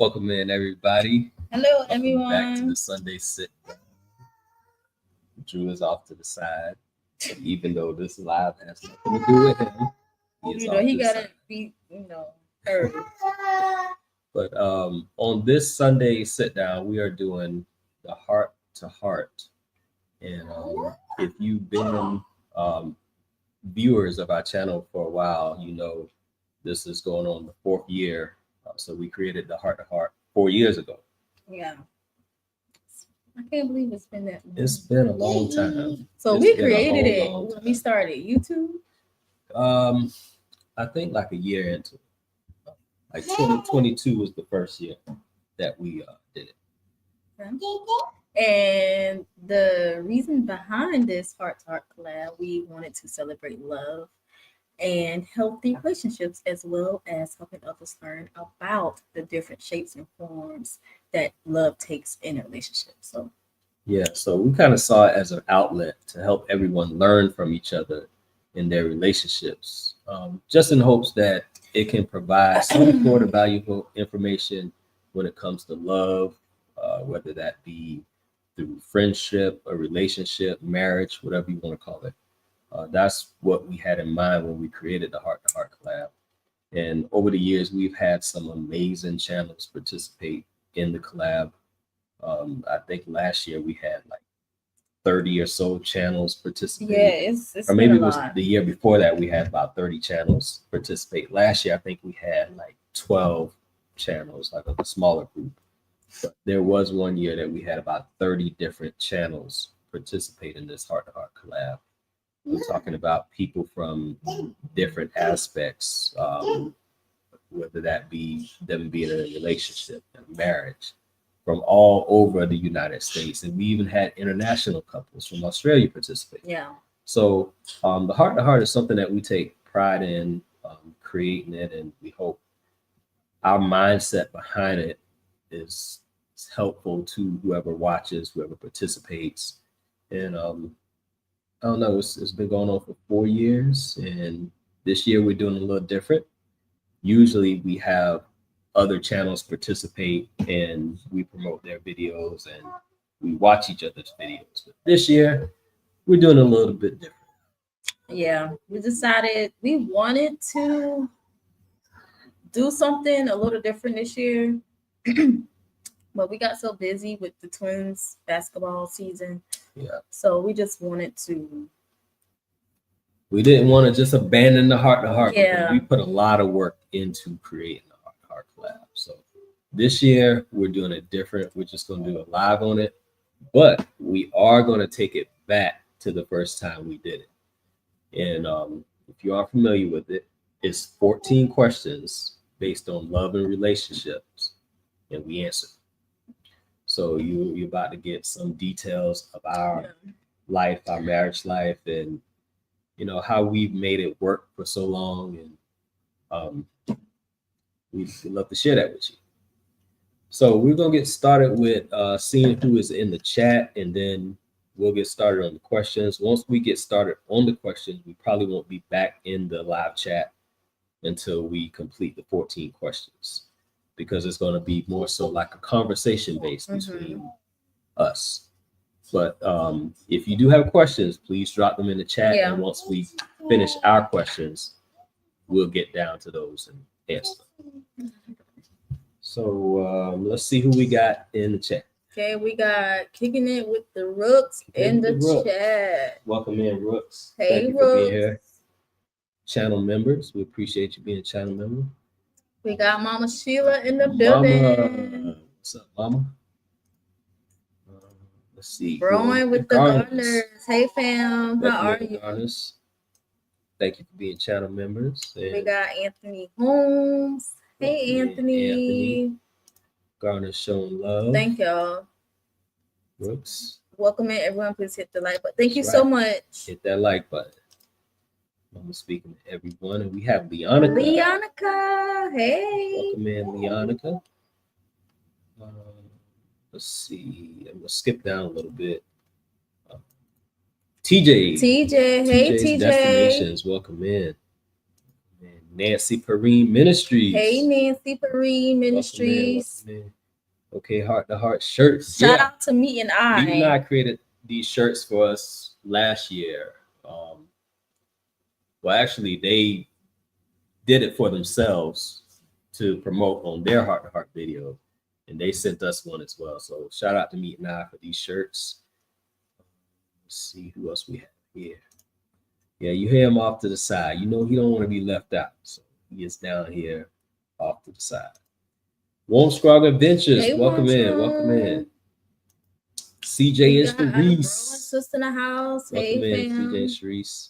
Welcome in, everybody. Hello, Welcome everyone. back to the Sunday Sitdown. Drew is off to the side, even though this live has nothing to do with him. He gotta be, heard. But on this Sunday Sitdown, we are doing the heart to heart. And if you've been viewers of our channel for a while, you know this is going on the 4th year. So we created the heart to heart 4 years ago. Yeah. I can't believe it's been that long. It's been a long time. So we created it when we started YouTube. I think like a year into it. Like 2022 was the first year that we did it. And the reason behind this heart to heart collab, we wanted to celebrate love and healthy relationships, as well as helping others learn about the different shapes and forms that love takes in a relationship. So we kind of saw it as an outlet to help everyone learn from each other in their relationships, just in hopes that it can provide some sort of valuable information when it comes to love, whether that be through friendship, a relationship, marriage, whatever you want to call it. That's what we had in mind when we created the Heart to Heart collab. And over the years, we've had some amazing channels participate in the collab. I think last year we had like 30 or so channels participate. Yeah, it's or maybe it was the year before that we had about 30 channels participate. Last year, I think we had like 12 channels, like a smaller group. But there was one year that we had about 30 different channels participate in this Heart to Heart collab. We're talking about people from different aspects, whether that be them being in a relationship, a marriage, from all over the United States. And we even had international couples from Australia participate. Yeah. So the Heart to Heart is something that we take pride in creating it, and we hope our mindset behind it is helpful to whoever watches, whoever participates. And I don't know, it's been going on for 4 years, and this year we're doing a little different. Usually we have other channels participate and we promote their videos and we watch each other's videos. But this year we're doing a little bit different. Yeah, we decided we wanted to do something a little different this year. But we got so busy with the Twins basketball season. Yeah. So we just wanted to. We didn't want to just abandon the Heart to Heart. Yeah. We put a lot of work into creating the Heart to Heart collab. So this year we're doing it different. We're just going to do a live on it. But we are going to take it back to the first time we did it. And if you are familiar with it, it's 14 questions based on love and relationships. And we answer. So you're about to get some details of our life, our marriage life, and how we've made it work for so long, and we'd love to share that with you. So we're gonna get started with seeing who is in the chat, and then we'll get started on the questions. Once we get started on the questions, we probably won't be back in the live chat until we complete the 14 questions, because it's going to be more so like a conversation based between us. But if you do have questions, please drop them in the chat. And once we finish our questions, we'll get down to those and answer them. So let's see who we got in the chat. Okay, we got Kicking It with the Rooks in the chat. Welcome in, Rooks. Hey, Thank you Rooks. for being here. Channel members, we appreciate you being a channel member. We got Mama Sheila in the building. Mama. What's up, Mama? Let's see. Growing with the Gardeners. Hey, fam. Welcome How are you? Gardeners. Thank you for being channel members. And we got Anthony Holmes. Hey, Anthony. Gardeners showing love. Thank y'all. Brooks. Welcome in, everyone. Please hit the like button. Thank you so much. Hit that like button. I'm speaking to everyone, and we have Leonica. Hey. Welcome in, Leonica. Let's see. I'm gonna skip down a little bit. TJ. Hey, TJ. Destinations. Welcome in. And Nancy Perrine Ministries. Hey, Nancy Perrine Ministries. Welcome in. Okay, Heart to Heart shirts. Shout out to Me and I. Me and I created these shirts for us last year. Well, actually, they did it for themselves to promote on their Heart to Heart video, and they sent us one as well. So shout out to Me and I for these shirts. Let's see who else we have here. Yeah, you hear him off to the side. You know he don't want to be left out, so he is down here off to the side. Won't Scrog Adventures, hey, welcome in. CJ is the Reese. Sister in the house. Welcome hey, in, fam. CJ Sharice.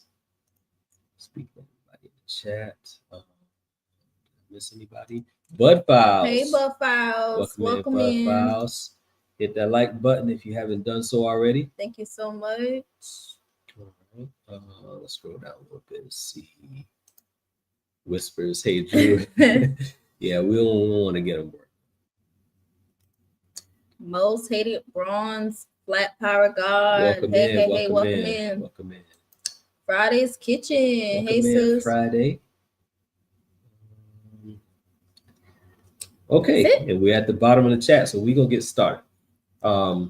Speak to everybody in the chat. Miss anybody? Bud Files. Hey, Bud Files. Welcome in. Bud Files. Hit that like button if you haven't done so already. Thank you so much. All right. Let's scroll down a little bit and see. Whispers. Hey, Drew. Yeah, we don't want to get them work. Most hated bronze flat power god. Welcome in. Friday's Kitchen. Welcome hey, in, sis. Friday. Okay, and we're at the bottom of the chat, so we're gonna get started. For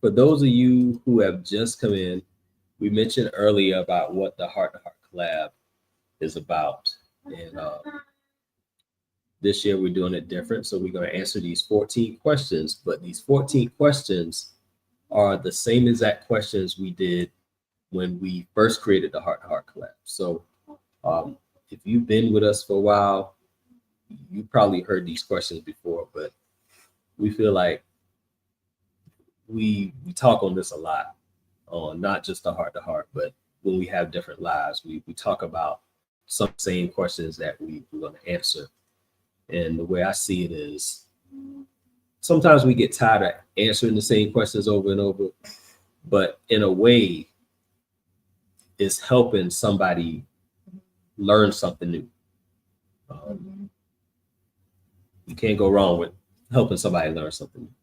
those of you who have just come in, we mentioned earlier about what the Heart to Heart collab is about, and this year we're doing it different. So we're going to answer these 14 questions, but these 14 questions are the same exact questions we did when we first created the Heart to Heart collab. So if you've been with us for a while, you probably heard these questions before, but we feel like we talk on this a lot, on not just the Heart to Heart, but when we have different lives, we talk about some same questions that we're going to answer. And the way I see it is sometimes we get tired of answering the same questions over and over, but in a way, it's helping somebody learn something new. You can't go wrong with helping somebody learn something new.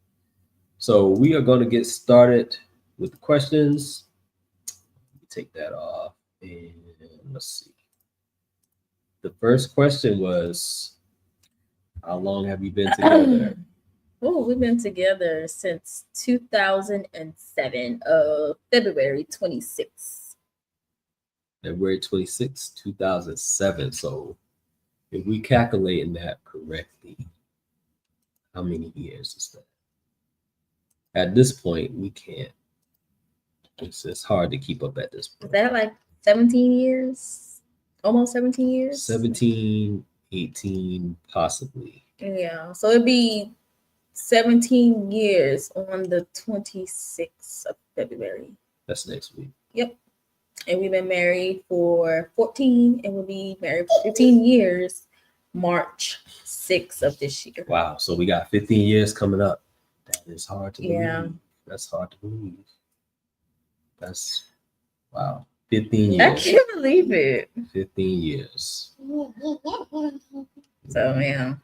So we are going to get started with the questions. Take that off and let's see. The first question was, how long have you been together? Oh, we've been together since 2007, February 26th. February 26, 2007. So if we calculating that correctly, how many years is that? At this point, we can't. It's hard to keep up at this point. Is that like 17 years? Almost 17 years? 17, 18, possibly. Yeah, so it'd be 17 years on the 26th of February. That's next week. Yep. And we've been married for 14, and we'll be married for 15 years, March 6th of this year. Wow. So we got 15 years coming up. That is hard to believe. Yeah. That's hard to believe. That's, wow. 15 years. I can't believe it. 15 years. So, yeah.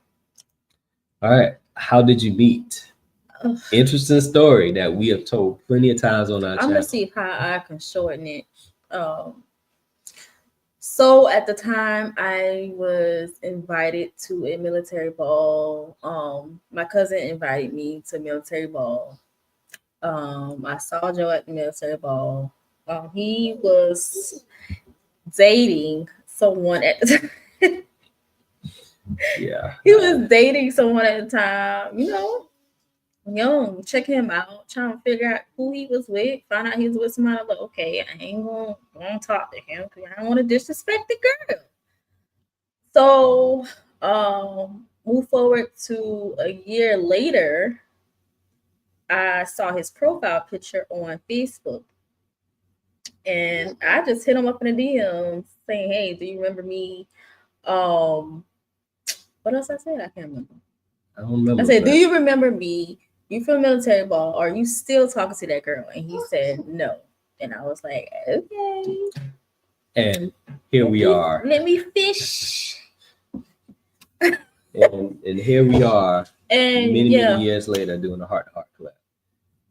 All right. How did you meet? Interesting story that we have told plenty of times on our channel. I'm going to see how I can shorten it. So at the time, I was invited to a military ball. My cousin invited me to a military ball. I saw Joe at the military ball. He was dating someone at the time. Yeah. He was dating someone at the time, you know, young, check him out, trying to figure out who he was with, find out he was with somebody. Like, okay, I ain't gonna talk to him because I don't want to disrespect the girl. So, move forward to a year later, I saw his profile picture on Facebook. And I just hit him up in the DM saying, hey, do you remember me? What else I said? I can't remember. I don't remember. I said, do you remember me? You from military ball? Are you still talking to that girl? And he said, no. And I was like, okay. And here we are. Let me fish. and here we are and many years later doing a Heart to Heart collab.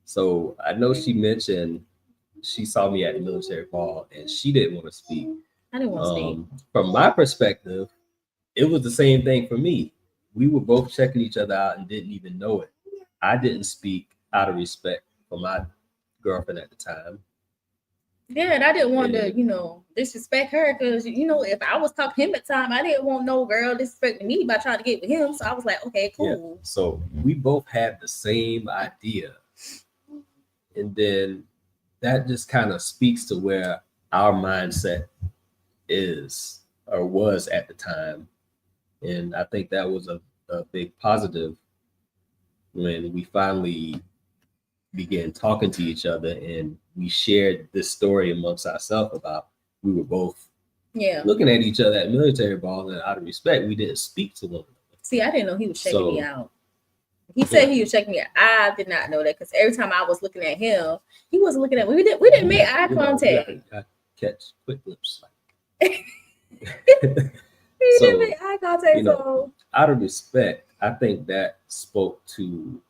So I know she mentioned she saw me at the military ball and she didn't want to speak, I didn't want to speak. From my perspective, it was the same thing for me. We were both checking each other out and didn't even know it. I didn't speak out of respect for my girlfriend at the time. Yeah, and I didn't want to, disrespect her because, if I was talking to him at the time, I didn't want no girl disrespecting me by trying to get with him. So I was like, okay, cool. Yeah. So we both had the same idea. And then that just kind of speaks to where our mindset is or was at the time. And I think that was a big positive when we finally began talking to each other and we shared this story amongst ourselves about we were both looking at each other at military ball, and out of respect, we didn't speak to one another. See, I didn't know he was checking me out. He said he was checking me out. I did not know that because every time I was looking at him, he wasn't looking at me. We didn't make eye contact. I catch quick lips. We didn't make eye contact. So out of respect, I think that spoke to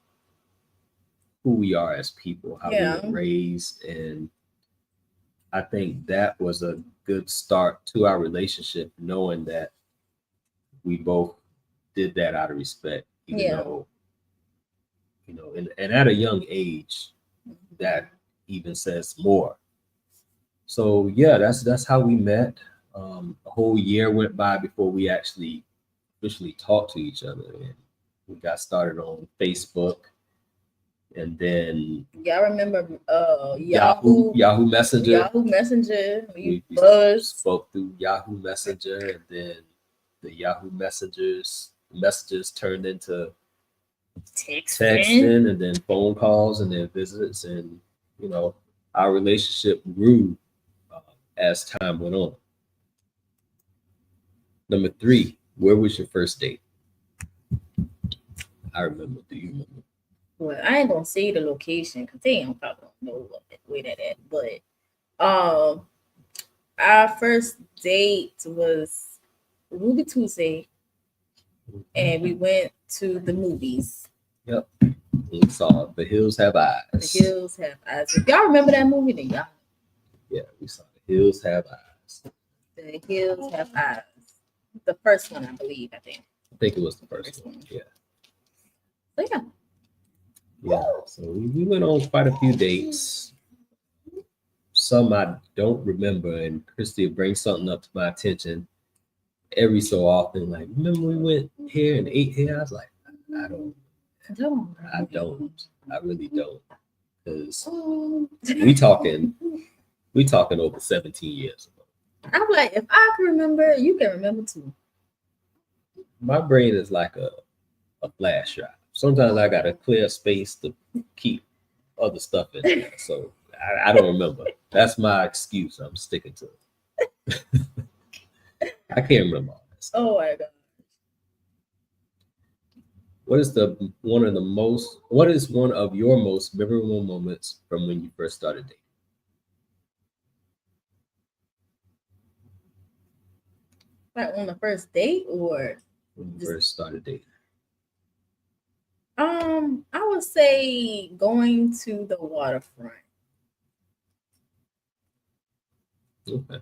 who we are as people, how we were raised, and I think that was a good start to our relationship, knowing that we both did that out of respect, even though, and at a young age, that even says more. So yeah, that's how we met. A whole year went by before we actually officially talked to each other, and we got started on Facebook. And then y'all remember Yahoo Messenger. Yahoo Messenger. We spoke through Yahoo Messenger, and then the Yahoo messages turned into texting, and then phone calls, and then visits, and our relationship grew as time went on. Number 3, where was your first date? I remember. Do you remember? Well, I ain't gonna say the location because they don't probably don't know where that at. But our first date was Ruby Tuesday, and we went to the movies. Yep, we saw The Hills Have Eyes. The Hills Have Eyes. If y'all remember that movie, then y'all. Yeah, we saw The Hills Have Eyes. The Hills Have Eyes. The first one, I believe. I think it was the first one. Yeah. So yeah. Yeah, so we went on quite a few dates. Some I don't remember, and Christy will bring something up to my attention every so often. Like, remember we went here and ate here? I was like, I really don't, because we talking over 17 years ago. I'm like, if I can remember, you can remember too. My brain is like a flash drive. Sometimes I got a clear space to keep other stuff in there. So I don't remember. That's my excuse. I'm sticking to it. I can't remember all this. Oh my God. What is one of your most memorable moments from when you first started dating? Like on the first date or when you first started dating? I would say going to the waterfront. Okay.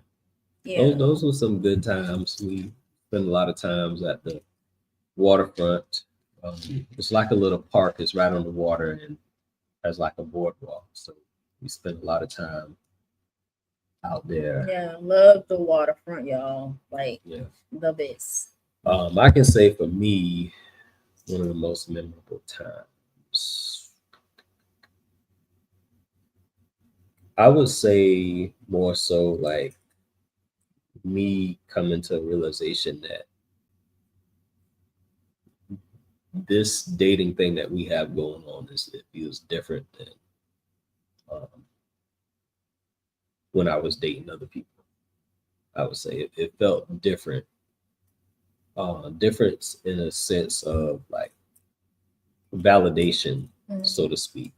Yeah. Those were some good times. We spent a lot of times at the waterfront. It's like a little park. It's right on the water and has like a boardwalk. So we spent a lot of time out there. Yeah, love the waterfront, y'all. Like, the best. I can say for me, one of the most memorable times, I would say more so like me coming to a realization that this dating thing that we have going on it feels different than when I was dating other people. I would say it felt different. Difference in a sense of like validation, so to speak.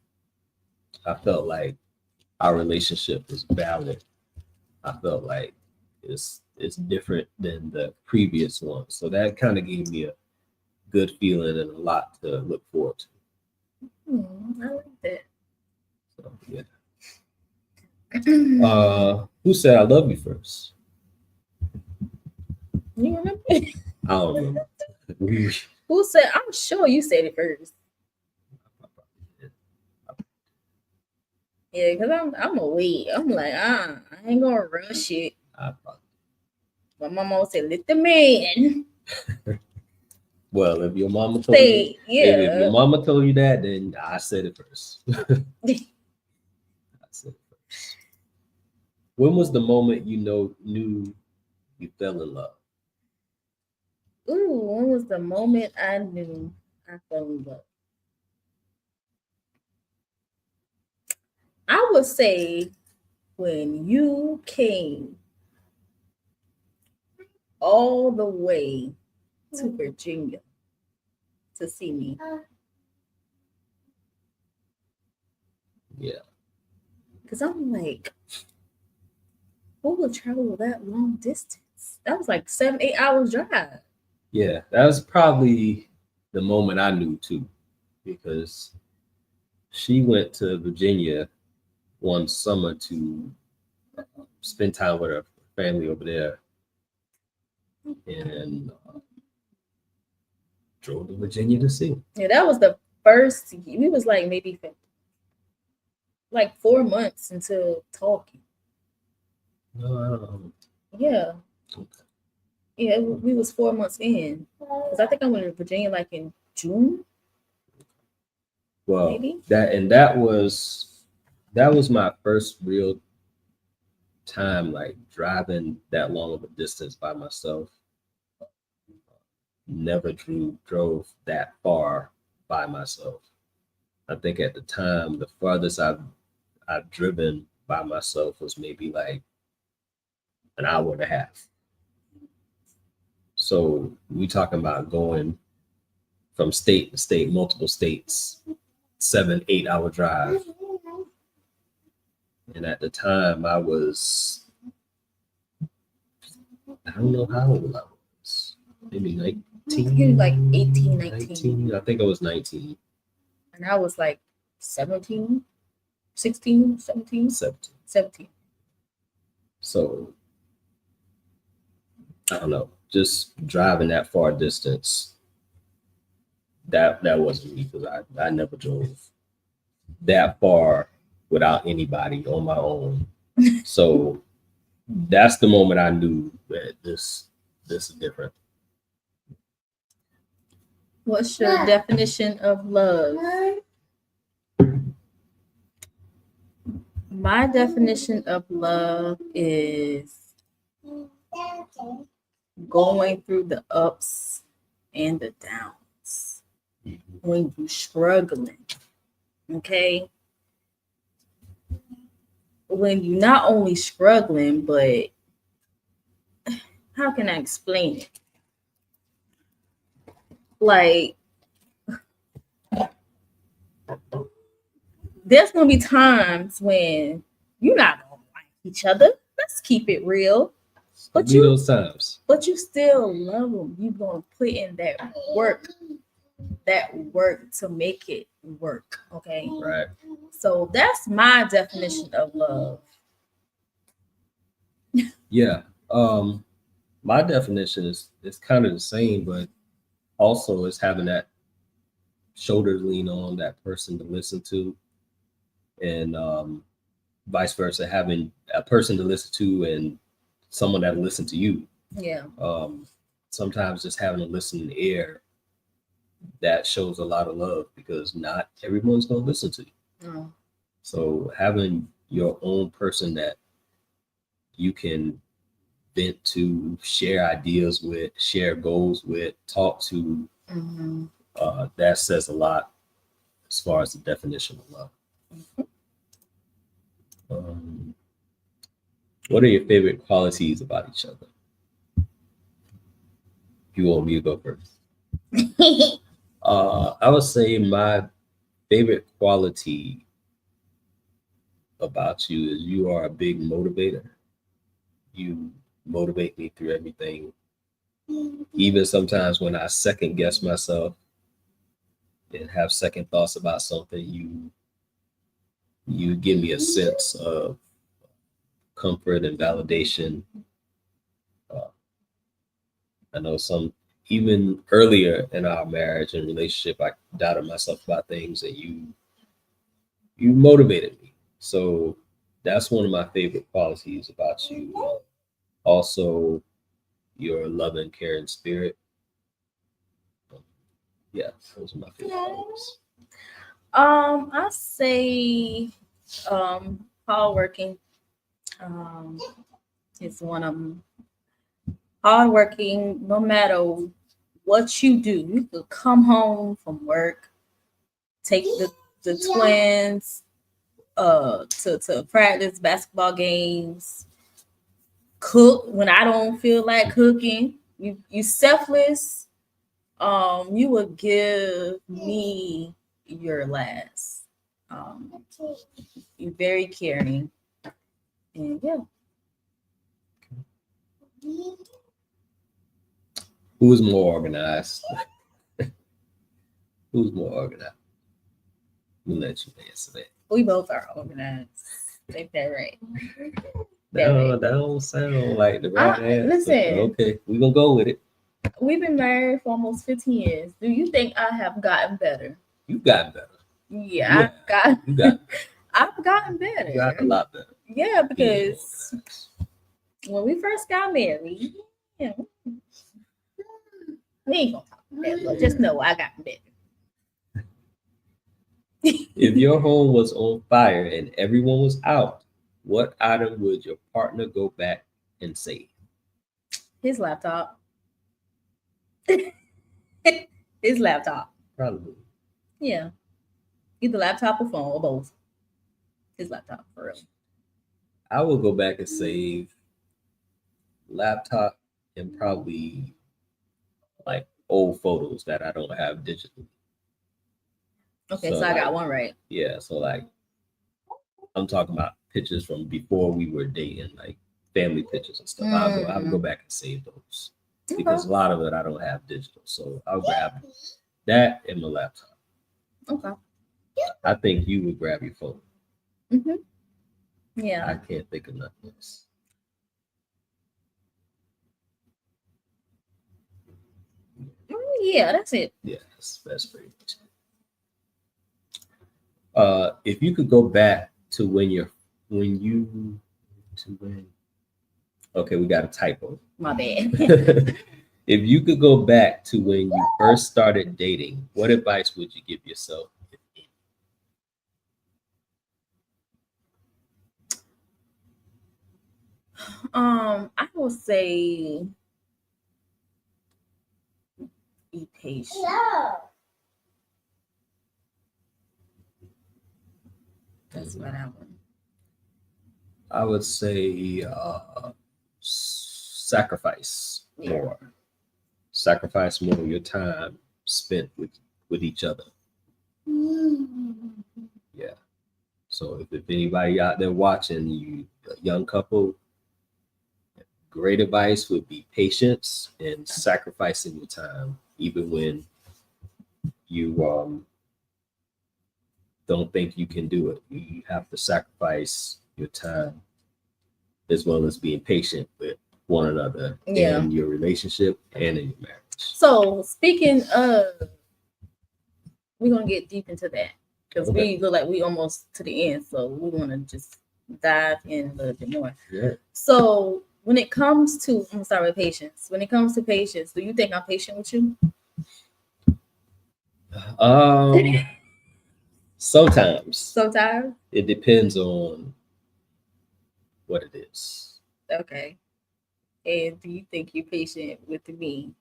I felt like our relationship was valid. I felt like it's different than the previous one. So that kind of gave me a good feeling and a lot to look forward to. I like that. So yeah. Who said I love you first? You remember? I don't remember. Who said? I'm sure you said it first. Yeah, because I'm a wait. I'm like, I ain't gonna rush it. My mama always said, let the man. Well, if your mama told you, if your Yeah. mama told you that, then I said it first. I said it first. When was the moment you knew you fell in love? Ooh, when was the moment I knew I fell in love? I would say when you came all the way to Virginia to see me. Yeah. Because I'm like, who would travel that long distance? That was like 7, 8 hours drive. Yeah, that was probably the moment I knew too, because she went to Virginia one summer to spend time with her family over there, and drove to Virginia to see. Yeah, that was the first. We was like maybe like 4 months into talking. Yeah. Okay. Yeah, we was 4 months in. Because I think I went to Virginia like in June. Well, maybe. that was my first real time like driving that long of a distance by myself. Never drove that far by myself. I think at the time the farthest I've driven by myself was maybe like an hour and a half. So we talking about going from state to state, multiple states, 7, 8 hour drive. And at the time I don't know how old I was. Maybe 19. He was like 18, 19. I think I was 19. And I was like 17, 16, 17. 17. So I don't know, just driving that far distance, that wasn't me, because I never drove that far without anybody on my own. So that's the moment I knew that this is different. What's your definition of love? My definition of love is going through the ups and the downs when you're struggling. Okay? When you're not only struggling, but how can I explain it? Like, there's gonna be times when you're not gonna like each other. Let's keep it real. But those times. But you still love them. You're gonna put in that work to make it work. Okay. Right. So that's my definition of love. Yeah. My definition is kind of the same, but also is having that shoulder to lean on, that person to listen to, and vice versa, having a person to listen to and someone that will listen to you. Yeah. Sometimes just having a listening ear, that shows a lot of love, because not everyone's going to listen to you. No. So having your own person that you can vent to, share ideas with, share goals with, talk to, that says a lot as far as the definition of love. What are your favorite qualities about each other? You want me to go first? I would say my favorite quality about you is you are a big motivator. You motivate me through everything. Even sometimes when I second guess myself and have second thoughts about something, you give me a sense of comfort and validation. I know even earlier in our marriage and relationship, I doubted myself about things, and you motivated me. So that's one of my favorite qualities about you. Also, your loving, caring spirit. Yeah, those are my favorite qualities. I say hardworking. Is one of them. Hardworking, no matter what you do. You could come home from work, take the twins to practice basketball games, cook when I don't feel like cooking. You selfless. You would give me your last. Um, you're very caring, and yeah. Who's more organized? Who's more organized? We'll let you answer that. We both are organized. Ain't that right? That don't sound like the right answer. Listen. Okay, we're gonna go with it. We've been married for almost 15 years. Do you think I have gotten better? You've gotten better. Yeah, I've gotten better. You got a lot better. Yeah, because when we first got married, yeah, we ain't gonna talk about that, but just know I got better. If your home was on fire and everyone was out, what item would your partner go back and save? His laptop. His laptop. Probably. Yeah. Either laptop or phone or both. His laptop, for real. I will go back and save laptop and probably like old photos that I don't have digitally. Okay, so I got one right. Yeah, so like I'm talking about pictures from before we were dating, like family pictures and stuff. I'll go back and save those because a lot of it I don't have digital. So I'll grab that in my laptop. Okay. I think you would grab your phone. Mm-hmm. Yeah. I can't think of nothing else. Yeah, that's it. Yeah, that's pretty much it. If you could go back to okay, we got a typo. My bad. If you could go back to when you first started dating, what advice would you give yourself? I will say be patient. That's what I want. I would say sacrifice more. Sacrifice more of your time spent with each other. Yeah. So if anybody out there watching, you a young couple, great advice would be patience and sacrificing your time, even when you don't think you can do it. You have to sacrifice your time as well as being patient with one another in your relationship and in your marriage. So speaking of, we're gonna get deep into that because we look like we almost to the end, so we want to just dive in a little bit more. Yeah. So when it comes to, I'm gonna start with patience. When it comes to patience, do you think I'm patient with you? Sometimes. Sometimes. It depends on what it is. Okay. And do you think you're patient with me?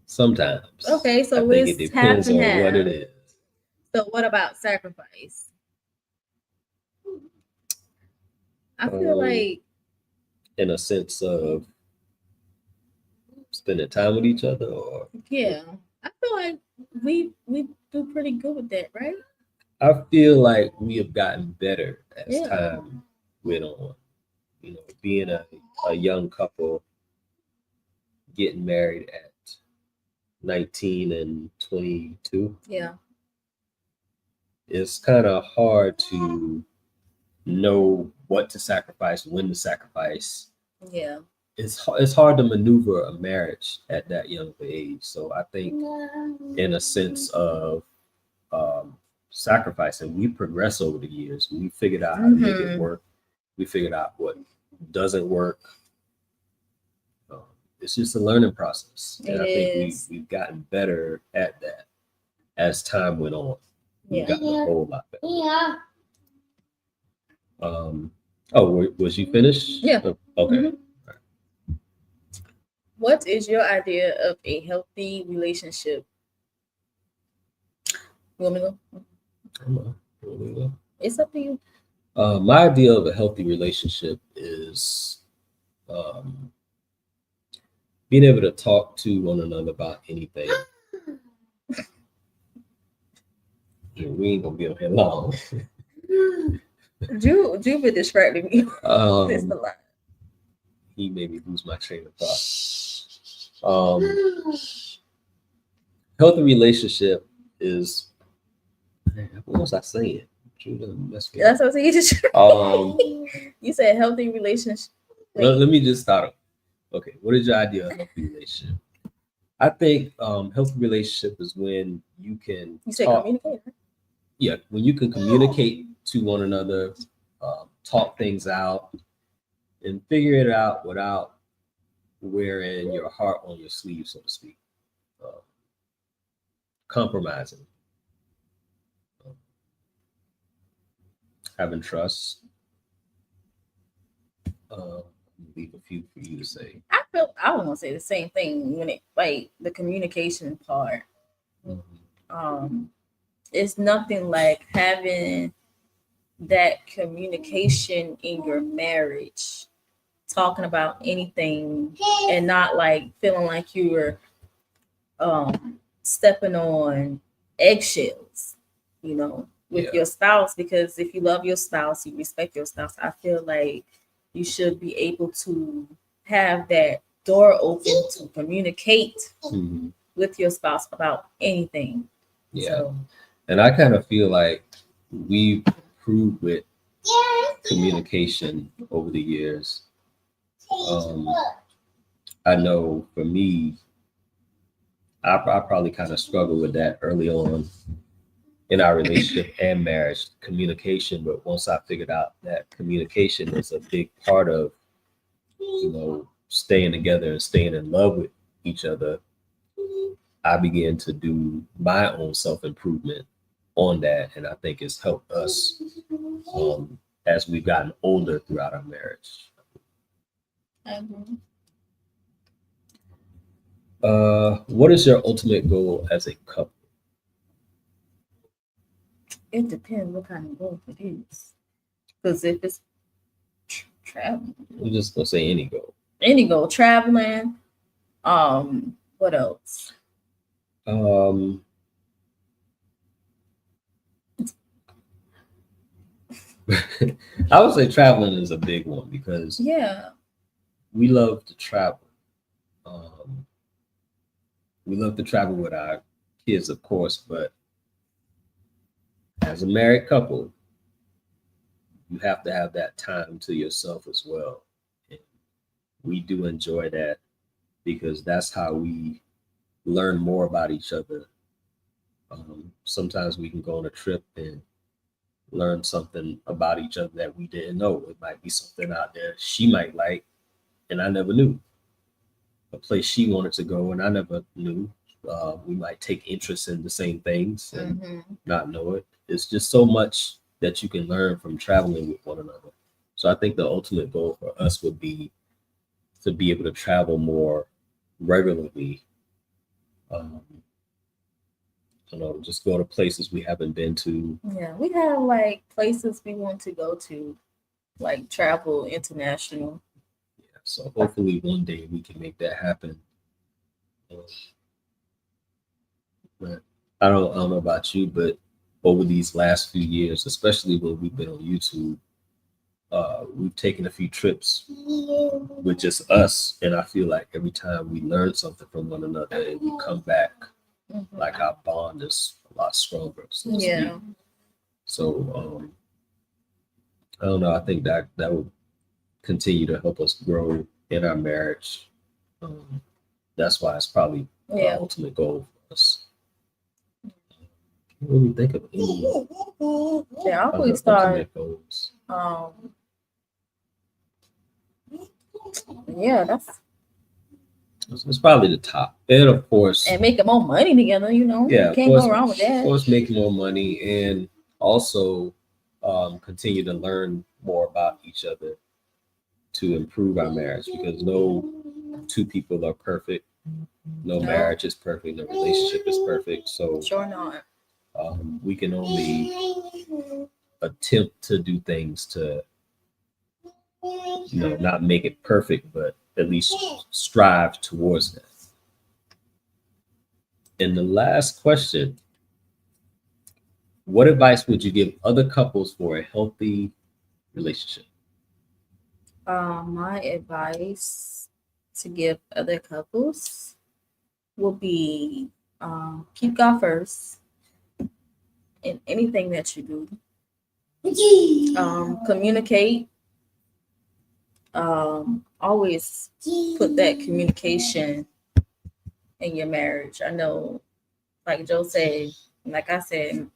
Sometimes. Okay, so I think it depends on what it is. So what about sacrifice? I feel like in a sense of spending time with each other, or yeah, I feel like we do pretty good with that, right? I feel like we have gotten better as time went on. You know, being a young couple, getting married at 19 and 22. Yeah. It's kind of hard to know what to sacrifice, when to sacrifice. Yeah. it's hard to maneuver a marriage at that young of an age. So I think in a sense of sacrificing, we progress over the years. We figured out how to make it work. We figured out what doesn't work. It's just a learning process, and I think we've gotten better at that as time went on. We've gotten a whole lot better. Yeah. Was you finished? Yeah. Okay. Mm-hmm. What is your idea of a healthy relationship? You want me to go? It's up to you. My idea of a healthy relationship is being able to talk to one another about anything. We ain't gonna be on here long. Drew been distracting me. That's a lot. He made me lose my train of thought. Healthy relationship is, what was I saying? That's what I said. You said healthy relationship. Let me just start. Okay, what is your idea of healthy relationship? I think healthy relationship is when you can. You said communicate. Right? Yeah, when you can communicate to one another, talk things out, and figure it out without wearing your heart on your sleeve, so to speak. Compromising, having trust. Leave a few for you to say. I was gonna say the same thing when it like the communication part. Mm-hmm. It's nothing like having that communication in your marriage, talking about anything and not like feeling like you're stepping on eggshells, with your spouse, because if you love your spouse, you respect your spouse, I feel like you should be able to have that door open to communicate with your spouse about anything. Yeah. So. And I kind of feel like we've improved with communication over the years. I know for me, I probably kind of struggled with that early on in our relationship and marriage, communication. But once I figured out that communication is a big part of, staying together and staying in love with each other, I began to do my own self-improvement on that. And I think it's helped us as we've gotten older throughout our marriage. What is your ultimate goal as a couple? It depends what kind of goal it is. Because if it's traveling, we're just gonna say any goal. Any goal, traveling. What else? I would say traveling is a big one because we love to travel. We love to travel with our kids, of course, but as a married couple, you have to have that time to yourself as well. And we do enjoy that because that's how we learn more about each other. Sometimes we can go on a trip and learn something about each other that we didn't know. It might be something out there she might like, and I never knew. A place she wanted to go, and I never knew. We might take interest in the same things and not know it. It's just so much that you can learn from traveling with one another. So I think the ultimate goal for us would be to be able to travel more regularly. Just go to places we haven't been to. Yeah, we have like places we want to go to, like travel international. Yeah, so hopefully one day we can make that happen. But I don't know about you, but over these last few years, especially when we've been on YouTube, we've taken a few trips with just us, and I feel like every time we learn something from one another and we come back, like our bond is a lot stronger. So I don't know. I think that would continue to help us grow in our marriage. That's why it's probably the ultimate goal for us. Can't really think of any I always ultimate goals. Yeah, it's probably the top. And of course, and making more money together, you know. Yeah, you can't go wrong with that. Of course, making more money and also continue to learn more about each other to improve our marriage, because no two people are perfect. No marriage is perfect. No relationship is perfect. So sure not. We can only attempt to do things to, not make it perfect, but at least strive towards that. And the last question: what advice would you give other couples for a healthy relationship? My advice to give other couples will be keep God first in anything that you do. Communicate. Always put that communication in your marriage. I know, like Joe said, like I said,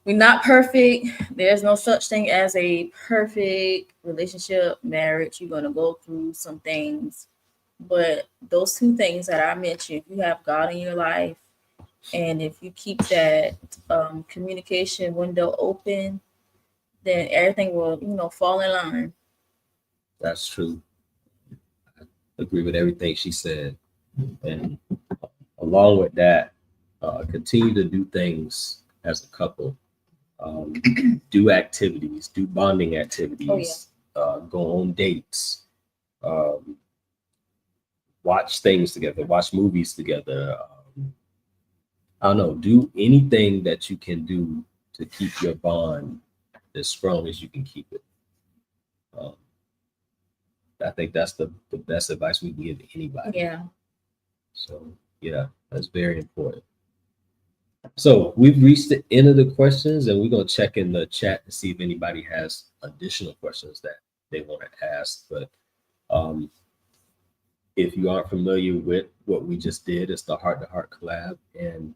we're not perfect. There's no such thing as a perfect relationship, marriage. You're going to go through some things. But those two things that I mentioned, if you have God in your life, and if you keep that communication window open, then everything will, fall in line. That's true. I agree with everything she said. And along with that, continue to do things as a couple. Do activities, do bonding activities, go on dates, watch things together, watch movies together. I don't know, do anything that you can do to keep your bond as strong as you can keep it. I think that's the best advice we can give anybody. Yeah. So, yeah, that's very important. So we've reached the end of the questions, and we're going to check in the chat to see if anybody has additional questions that they want to ask. But if you aren't familiar with what we just did, it's the Heart to Heart collab. And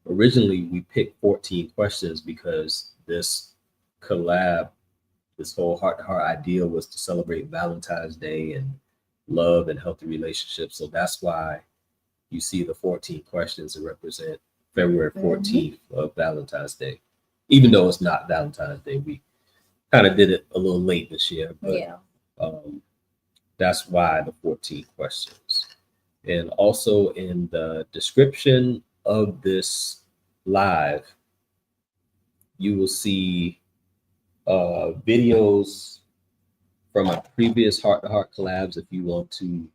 originally we picked 14 questions because this collab, this whole Heart to Heart idea was to celebrate Valentine's Day and love and healthy relationships. So that's why you see the 14 questions that represent February 14th of Valentine's Day. Even though it's not Valentine's Day, we kind of did it a little late this year, but that's why the 14 questions. And also in the description of this live, you will see videos from our previous Heart to Heart collabs if you want to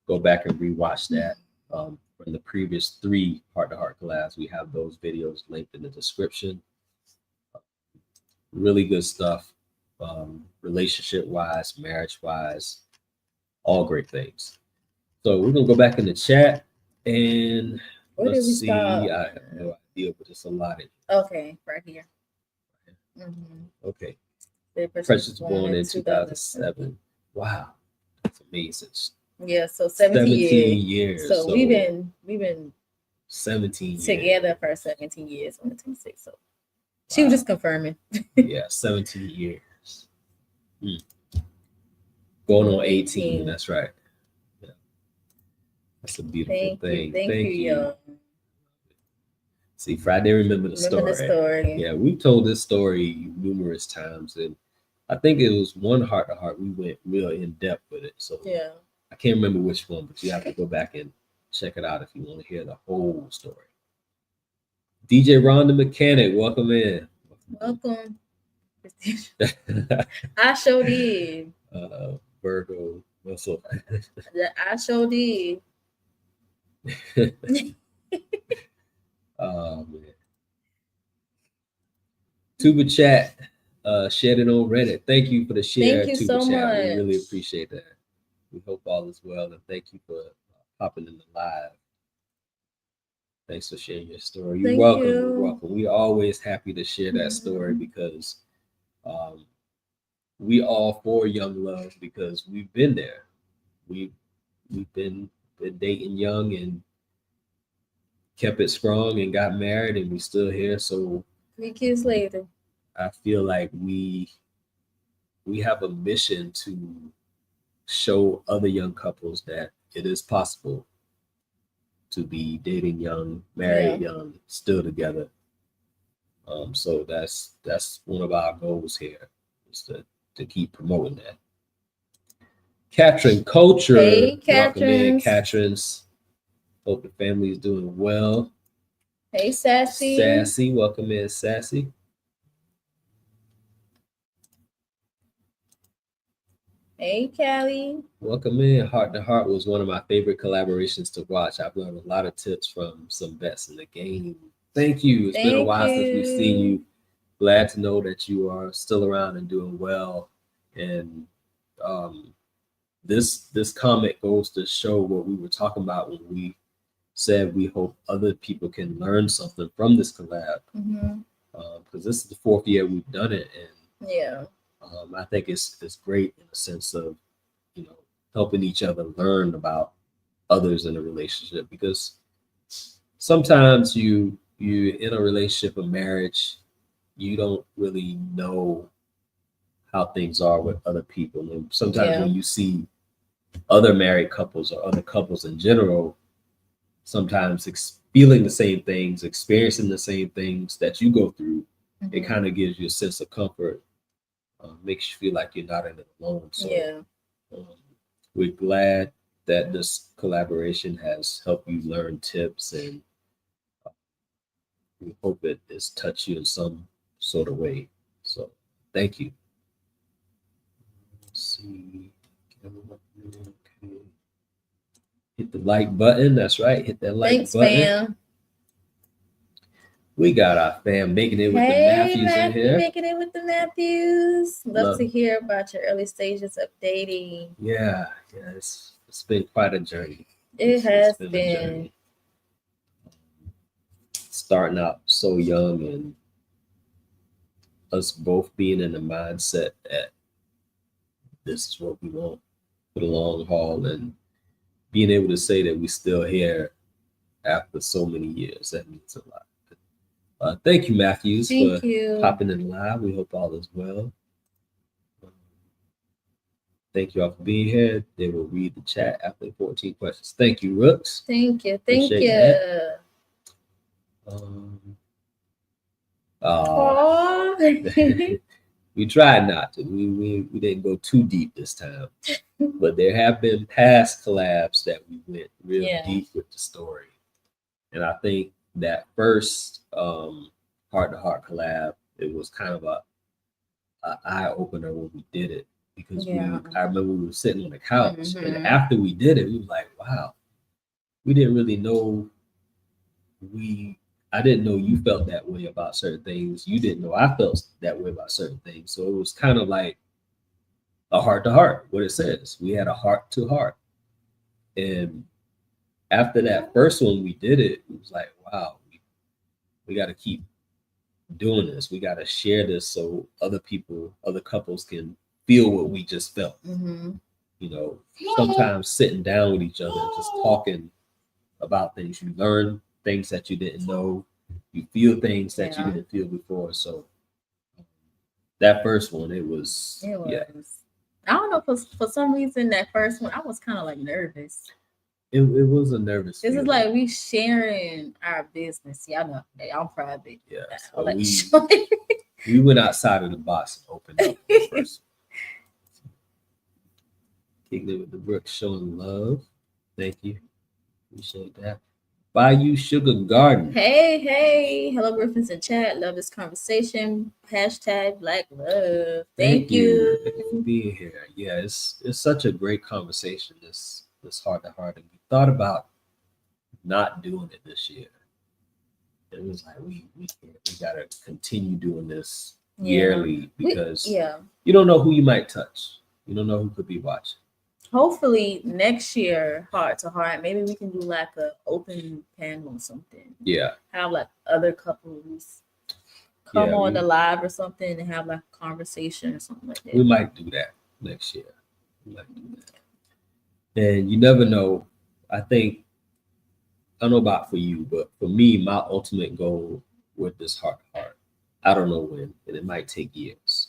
go back and rewatch that. From the previous 3 Heart to Heart collabs, we have those videos linked in the description. Really good stuff, relationship wise, marriage wise, all great things. So we're gonna go back in the chat and let's see. I have no idea, but it's a lot in here. Okay, right here. Okay. Precious born in 2007. Wow, that's amazing. Yeah, so 17 years. So we've been 17 together for 17 years on the 26th. So she was just confirming. Yeah, 17 years. Going on 18. That's right. Yeah. That's a beautiful thing. Thank you. See, Friday, remember the story. Yeah, we've told this story numerous times, and I think it was one Heart to Heart we went real in depth with it. So yeah. I can't remember which one, but you have to go back and check it out if you want to hear the whole story. DJ Ron the Mechanic, welcome in. Welcome. I sure did. Virgo, Russell. I sure did. Oh man. Tuba Chat, shared it on Reddit. Thank you for the share. Thank you Tuba so Chat. much. We really appreciate that. We hope all is well, and thank you for popping in the live. Thanks for sharing your story. You're welcome. You're welcome. We're always happy to share that story because we all for young love because we've been there. we've been dating young and kept it strong and got married, and we still here. So 3 kids later. I feel like we have a mission to show other young couples that it is possible to be dating young, married young, still together. So that's one of our goals here, is to keep promoting that. Capturing culture. Hey, Welcome in, Catrins. Catrins. Hope the family is doing well. Hey, Sassy. Sassy, welcome in, Sassy. Hey, Callie. Welcome in. Heart to Heart was one of my favorite collaborations to watch. I've learned a lot of tips from some vets in the game. Thank you. It's been a while since we've seen you. Glad to know that you are still around and doing well. And this comment goes to show what we were talking about when we said we hope other people can learn something from this collab. Because this is the 4th year we've done it, and I think it's great in the sense of, helping each other learn about others in a relationship, because sometimes you in a relationship, a marriage, you don't really know how things are with other people. And sometimes when you see other married couples or other couples in general, sometimes feeling the same things, experiencing the same things that you go through, it kind of gives you a sense of comfort, makes you feel like you're not in it alone. So we're glad that this collaboration has helped you learn tips, and we hope it has touched you in some sort of way. So thank you. Let's see. Okay. Hit the like button. That's right. Hit that like button. Fam. We got our fam making it with the Matthews in here. Making it with the Matthews. Love to hear about your early stages of dating. Yeah, it's been quite a journey. It has been. Starting out so young, and us both being in the mindset that this is what we want for the long haul, and being able to say that we're still here after so many years. That means a lot. Thank you, Matthews, for popping in live. We hope all is well. Thank you all for being here. They will read the chat after 14 questions. Thank you, Rooks. Thank you. We tried not to. We didn't go too deep this time. But there have been past collabs that we went real deep with the story. And I think that first Heart to Heart collab, it was kind of a eye opener when we did it, because I remember we were sitting on the couch, and after we did it, we were like, wow, we didn't really know. I didn't know you felt that way about certain things. You didn't know I felt that way about certain things. So it was kind of like a heart to heart, what it says. We had a heart to heart. And after that first one we did it, it was like, wow, we got to keep doing this. We got to share this so other people, other couples can feel what we just felt. Sometimes sitting down with each other, just talking about things. You learn things that you didn't know. You feel things that you didn't feel before. So that first one, it was. I don't know, for some reason, that first one, I was kind of like nervous. It was a nervous feeling. Is like we sharing our business. Y'all know, I'm private. Yeah. So we went outside of the box and opened up first. Kicking it with the Brooks, showing love. Thank you. Appreciate that. Bayou Sugar Garden. Hey. Hello, Griffins in chat. Love this conversation. # Black Love. Thank you. Thank you for being here. Yeah, it's such a great conversation, this Heart to Heart. And we thought about not doing it this year. It was like we gotta continue doing this yearly, because you don't know who you might touch. You don't know who could be watching. Hopefully next year, Heart to Heart, maybe we can do like an open panel or something. Yeah. Have like other couples come on the live or something and have like a conversation or something like that. We might do that next year. And you never know. I think I don't know about for you, but for me, my ultimate goal with this heart to heart, I don't know when, and it might take years.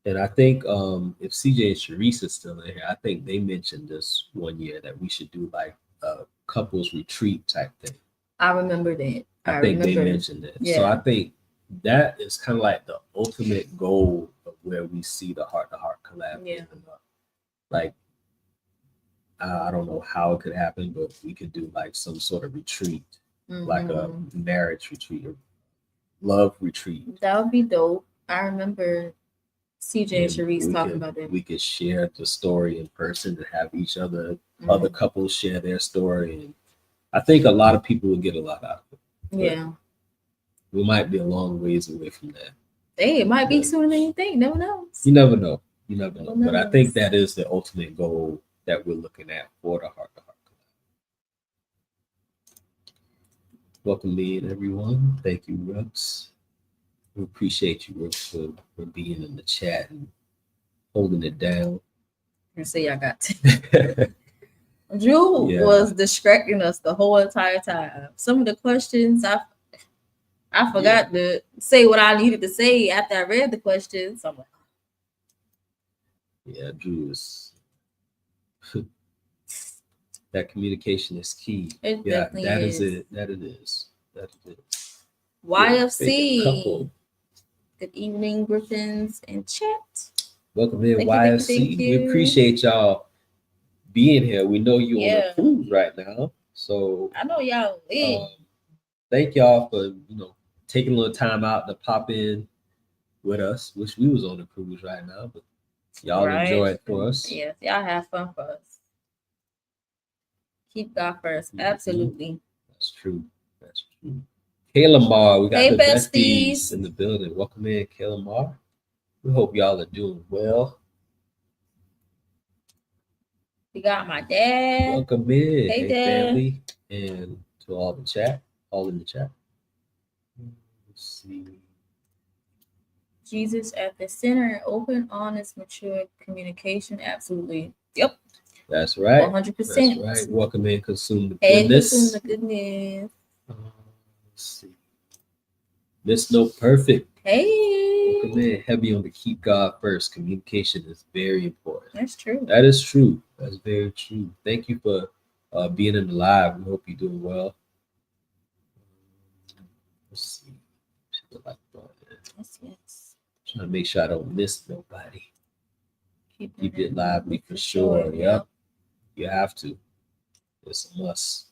And I think if CJ and Sharice is still in here, I think they mentioned this one year that we should do like a couples retreat type thing. I remember that. I I think they remember. mentioned it. So I Yeah. think that is kind of like the ultimate goal of where we see the heart to heart collab. Yeah. ending up. Like, I don't know how it could happen, but we could do like some sort of retreat, like a Mhm. marriage retreat or love retreat. That would be dope. I remember CJ and And Sharice talking about that. we could share the story in person and have each other Mhm. couples share their story. And I think a lot of people would get a lot out of it. Yeah. We might be a long ways away from that. Hey, it might be Yeah. sooner than you think. Never knows. You never know. You never know. Never But I knows. think that is the ultimate goal that we're looking at for the heart to heart. Welcome in, everyone. Thank you, Rex. We appreciate you, Rex, for being in the chat and holding it down. And say I got to. Drew Yeah. was distracting us the whole entire time. Some of the questions I forgot to say what I needed to say after I read the questions. I'm like, Yeah, Drew is that communication is key. it Yeah, definitely that is. is it. That it is. That it is. YFC. Couple. Good evening, Griffins and chat. Welcome in, Thank you, YFC. thank you. We appreciate y'all being here. We know you on Yeah. a cruise right now, so I know y'all lit. thank y'all for taking a little time out to pop in with us. Wish we was on the cruise right now, but y'all Right. enjoy it for us. Yes, y'all have fun for us. Keep God 1st. Mhm. Absolutely. That's true. That's true. Kayla Mar, we got Hey, the besties besties. in the building. Welcome in, Kayla Mar. We hope y'all are doing well. We got my dad. Welcome in, Hey, hey Dad. family, and to all the chat, all in the chat. Let's see. Jesus at the center, open, honest, mature communication. Absolutely. Yep. That's right. 100%. That's right. Welcome in, consume the Hey, goodness. consume the goodness. Let's see. Miss No Perfect. Hey. Welcome in. Heavy on the keep God first. Communication is very important. That's true. That is true. That's very true. Thank you for being in the live. We hope you're doing well. Let's see. Yes, yes. Trying to make sure I don't miss nobody. Keep it live lively for sure. Yep. You have to. It's a must.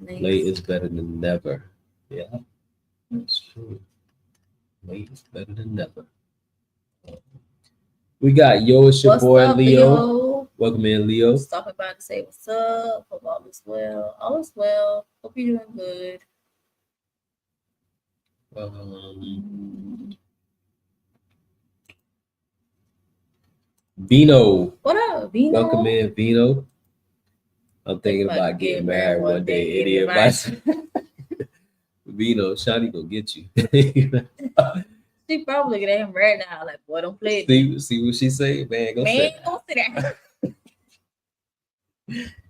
Nice. Late is better than never. Yeah, that's true. Late is better than never. We got it's your What's boy up, Leo. Welcome in, Leo. Stopping by to say what's up. Hope all is well. All is well. Hope you're doing good. Vino. What up, Vino? Welcome in, Vino. I'm thinking about getting married one day. Any advice? Vino, Shawty gonna get you. She probably looking at him right now, like, boy, don't play it. See what she say? Man, go sit down.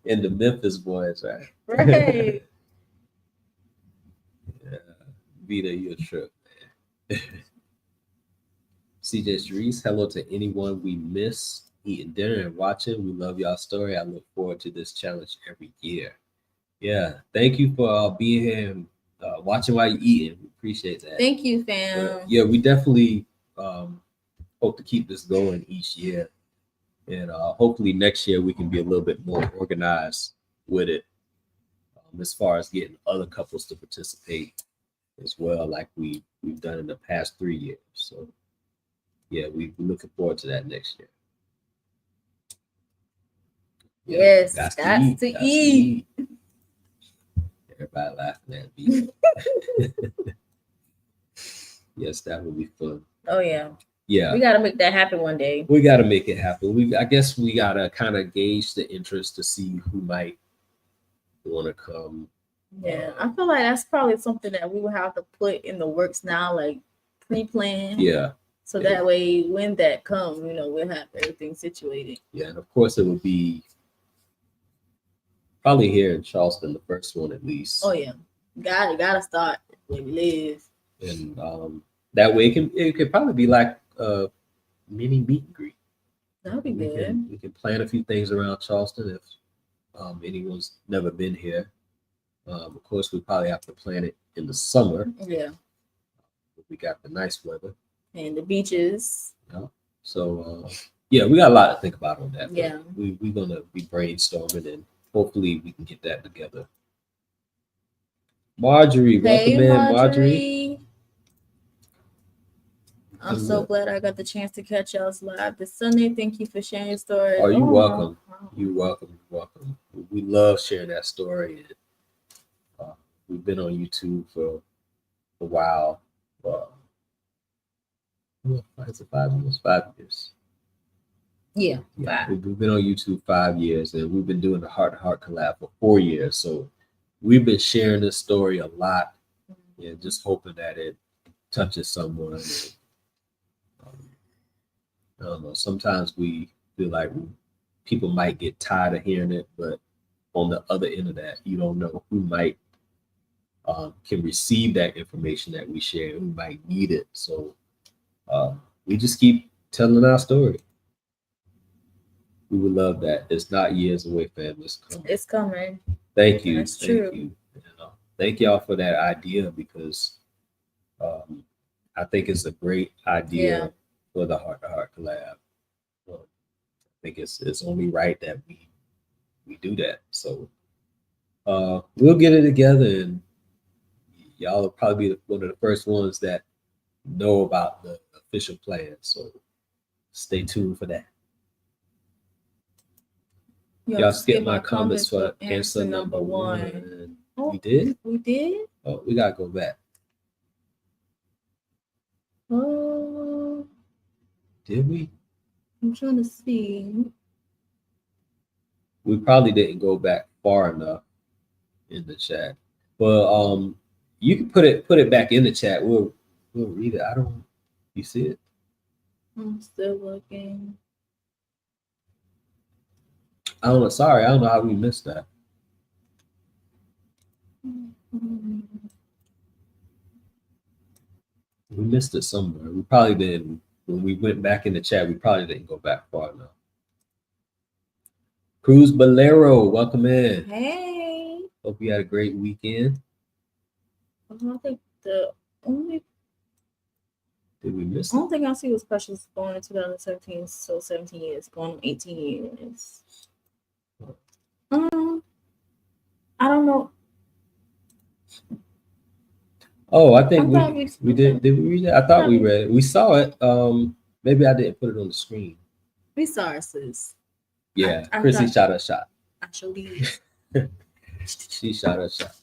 In the Memphis boys, right? Right. Yeah. Vito, you a trip, man. CJ Sharice, hello to anyone we miss eating dinner and watching. We love y'all story. I look forward to this challenge every year. Yeah, thank you for being here and watching while you're eating. We appreciate that. Thank you, fam. Yeah, we definitely hope to keep this going each year. And hopefully next year we can be a little bit more organized with it as far as getting other couples to participate as well, like we've done in the past 3 years. So yeah, we're looking forward to that next year. Yes, got to eat. Everybody laughing at me. Yes, that would be fun. Oh yeah. Yeah. We gotta make that happen one day. We gotta make it happen. I guess we gotta kind of gauge the interest to see who might want to come. Yeah, I feel like that's probably something that we will have to put in the works now, like pre-plan. Yeah. So that way, when that comes, we'll have everything situated. Yeah, and of course it would be probably here in Charleston, the first one at least. Oh yeah, gotta start where we live. And that way it could probably be like a mini meet and greet. That'd be good. We can plan a few things around Charleston if anyone's never been here. Of course, we probably have to plan it in the summer. Yeah. We got the nice weather and the beaches. Yeah. So yeah, we got a lot to think about on that. Yeah. We're gonna be brainstorming and hopefully we can get that together. Marjorie, welcome in, Marjorie. I'm so glad I got the chance to catch y'all's live this Sunday. Thank you for sharing your story. Oh, you're welcome. You're welcome. You're welcome. We love sharing that story. And, we've been on YouTube for a while. Is it 5 years? 5 years. Yeah. We've been on YouTube 5 years, and we've been doing the Heart to Heart collab for 4 years. So we've been sharing this story a lot, and just hoping that it touches someone. And, I don't know. Sometimes we feel like people might get tired of hearing it, but on the other end of that, you don't know who might can receive that information that we share, who might need it. So we just keep telling our story. We would love that. It's not years away, fam. It's coming. It's coming. Thank you. That's true. You. Thank y'all for that idea, because I think it's a great idea for the Heart to Heart collab. I think it's only right that we do that. So we'll get it together, and y'all will probably be one of the first ones that know about the official plan. So stay tuned for that. Y'all skip my comments for answer number one. Oh, we did? We did? Oh, we gotta go back. Oh. Did we? I'm trying to see. We probably didn't go back far enough in the chat. But you can put it back in the chat. We'll read it. You see it? I'm still looking. I don't know. Sorry, I don't know how we missed that. We missed it somewhere. We probably didn't. When we went back in the chat, we probably didn't go back far enough. Cruz Bolero, welcome in. Hey. Hope you had a great weekend. I think the only. Did we miss it? The only thing I see was Precious born in 2017, so 17 years, going on 18 years. I don't know. Oh, I think we did. Did we read it? I thought we read it. We saw it. Maybe I didn't put it on the screen. We saw it, sis. Yeah, Chrissy shot a shot. Actually, she shot a shot.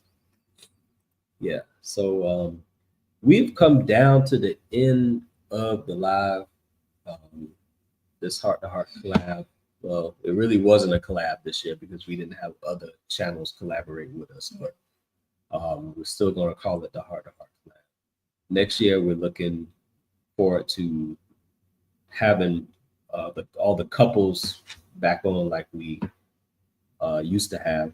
Yeah. So we've come down to the end of the live. This Heart to Heart collab. Well, it really wasn't a collab this year because we didn't have other channels collaborate with us, but we're still going to call it the Heart to Heart collab. Next year, we're looking forward to having all the couples back on like we used to have.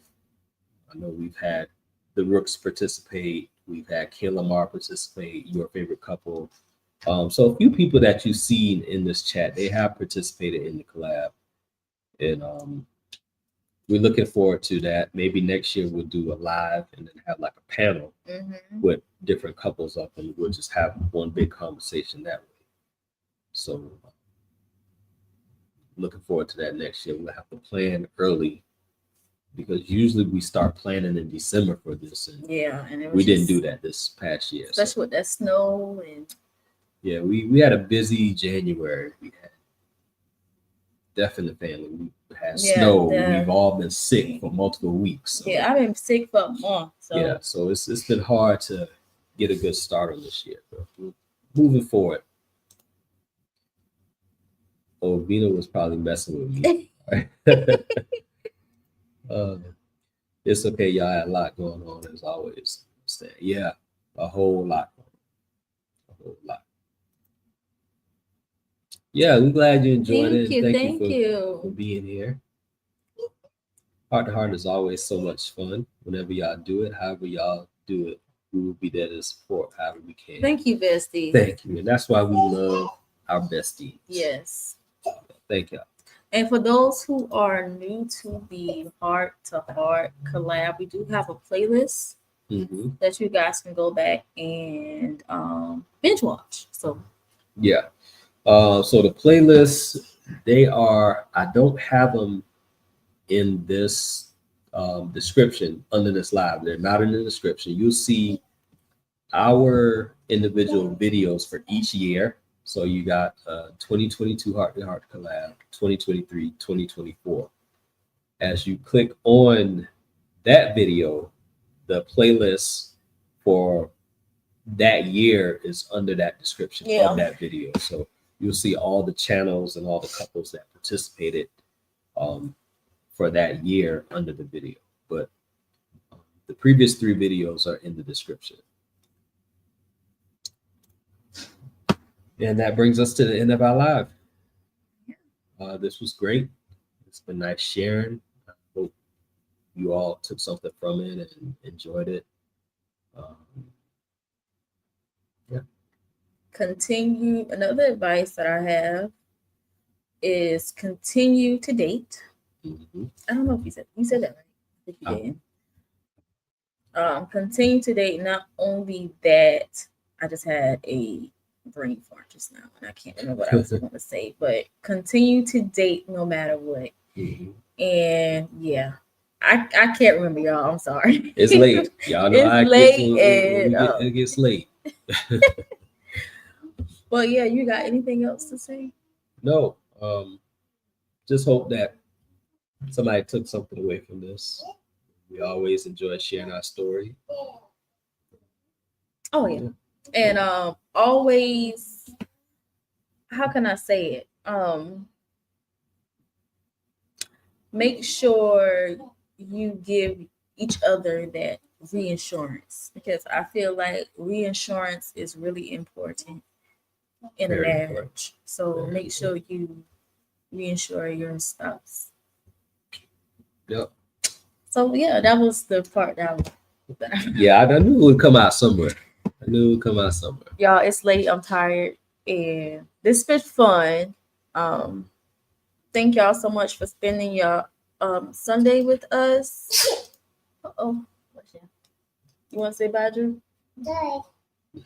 I know we've had the Rooks participate. We've had Kayla Lamar participate, your favorite couple. So a few people that you've seen in this chat, they have participated in the collab. And we're looking forward to that. Maybe next year we'll do a live and then have like a panel with different couples up, and we'll just have one big conversation that way. So looking forward to that next year. We'll have to plan early because usually we start planning in December for this. And we didn't do that this past year. Especially with that snow and. Yeah, we had a busy January. We had death in the family. We had snow. We've all been sick for multiple weeks. So. Yeah, I've been sick for a month. So. Yeah, so it's been hard to get a good start on this year. But we're moving forward. Oh, Vina was probably messing with me. It's okay, y'all had a lot going on as always. Yeah, a whole lot. A whole lot. Yeah, we're glad you enjoyed Thank it. you. And Thank for you. being here. Heart to Heart is always so much fun. Whenever y'all do it, however y'all do it, we will be there to support however we can. Thank you, bestie. Thank you. And that's why we love our besties. Yes. Thank y'all. And for those who are new to the Heart to Heart collab, we do have a playlist that you guys can go back and binge watch. So yeah. So the playlists, they are, I don't have them in this description under this live. They're not in the description. You'll see our individual videos for each year. So you got 2022 Heart to Heart collab, 2023, 2024. As you click on that video, the playlist for that year is under that description of that video. So you'll see all the channels and all the couples that participated for that year under the video. But the previous 3 videos are in the description. And that brings us to the end of our live. This was great. It's been nice sharing. I hope you all took something from it and enjoyed it. Yeah. Continue. Another advice that I have is continue to date. I don't know if you said that right. I think you did. Continue to date. Not only that, I just had a brain fart just now, and I can't remember what I was going to say. But continue to date no matter what. And yeah, I can't remember, y'all. I'm sorry. It's late. Y'all know it's late, it gets late. But yeah, you got anything else to say? No. Just hope that somebody took something away from this. We always enjoy sharing our story. Oh yeah. And always, how can I say it? Make sure you give each other that reinsurance, because I feel like reinsurance is really important in a marriage. So make sure you reinsure your spouse. Yep. So yeah, that was the part that yeah, I knew it would come out somewhere. Y'all, it's late. I'm tired, and this has been fun. Thank y'all so much for spending your Sunday with us. Oh, you want to say bye, Drew? Bye.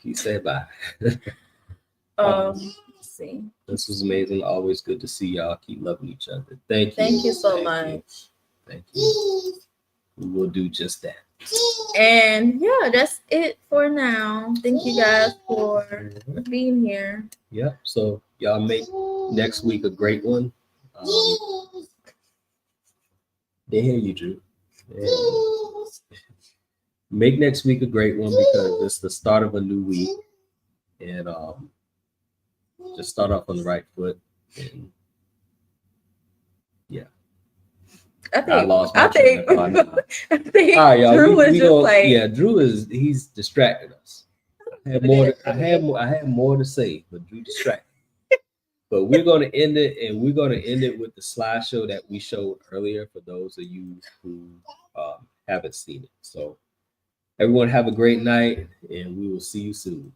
You say bye. Let's see. This was amazing. Always good to see y'all. Keep loving each other. Thank you. Thank you so much. Thank you. We will do just that. And yeah, that's it for now. Thank you guys for being here. Yeah. So y'all make next week a great one. They hear you, Drew. Make next week a great one because it's the start of a new week, and just start off on the right foot. And yeah, I think all right, y'all. Drew was just like, yeah, Drew he's distracted us. I had more to say, but Drew distracted. But we're going to end it, and we're going to end it with the slideshow that we showed earlier for those of you who haven't seen it. So everyone have a great night, and we will see you soon.